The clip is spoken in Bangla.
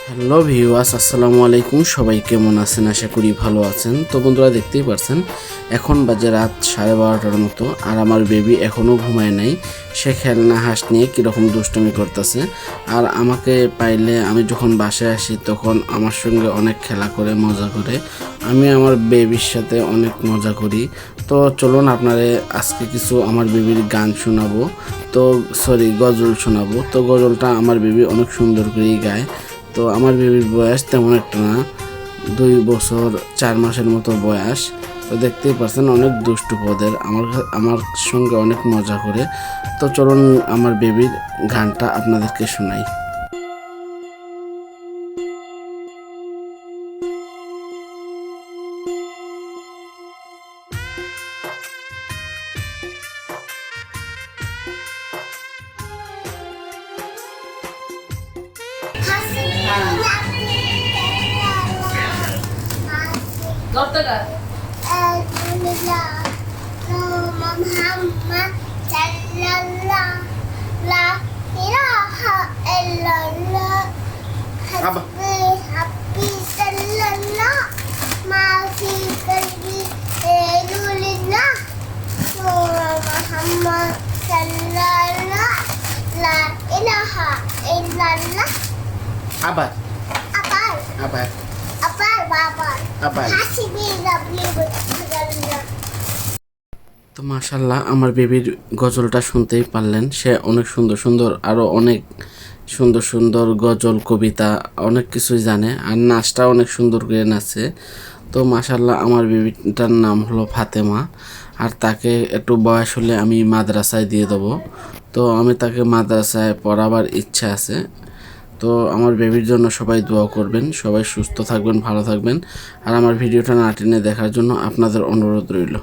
হ্যালো ভিউয়ার্স, আসসালামু আলাইকুম। সবাই কেমন আছেন? আশা করি ভালো আছেন। তো বন্ধুরা, দেখতেই পারছেন এখন বাজে রাত 12:30টার মতো, আর আমার বেবি এখনও ঘুমায় নাই। সে খেলনা হাঁস নিয়ে কীরকম দুষ্টুমি করতেছে, আর আমাকে পাইলে আমি যখন বাসায় আসি তখন আমার সঙ্গে অনেক খেলা করে, মজা করে। আমি আমার বেবির সাথে অনেক মজা করি। তো চলুন আপনারে আজকে কিছু আমার বেবির গান শোনাবো। তো গজল শোনাবো। তো গজলটা আমার বেবি অনেক সুন্দর করেই গায়। তো আমার বেবির বয়স তেমন একটা না, 2 বছর 4 মাসের মতো বয়স। তো দেখতেই পাচ্ছেন অনেক দুষ্টু পদের, আমার সঙ্গে অনেক মজা করে। তো চলুন আমার বেবির গানটা আপনাদেরকে শোনাই। আবার আবার আবার আবার। তো মাশাল্লাহ, আমার বেবির গজলটা শুনতেই পারলেন। সে অনেক সুন্দর সুন্দর, আরও অনেক সুন্দর সুন্দর গজল, কবিতা অনেক কিছুই জানে, আর নাচটা অনেক সুন্দর করে নাচে। তো মাশাল্লাহ, আমার বেবিটার নাম হলো ফাতেমা, আর তাকে একটু বয়স হলে আমি মাদ্রাসায় দিয়ে দেবো। তো আমি তাকে মাদ্রাসায় পড়াবার ইচ্ছা আছে। তো আমার বেবির জন্য সবাই দোয়া করবেন, সবাই সুস্থ থাকবেন, ভালো থাকবেন, আর আমার ভিডিওটা না টেনে দেখার জন্য আপনাদের অনুরোধ রইল।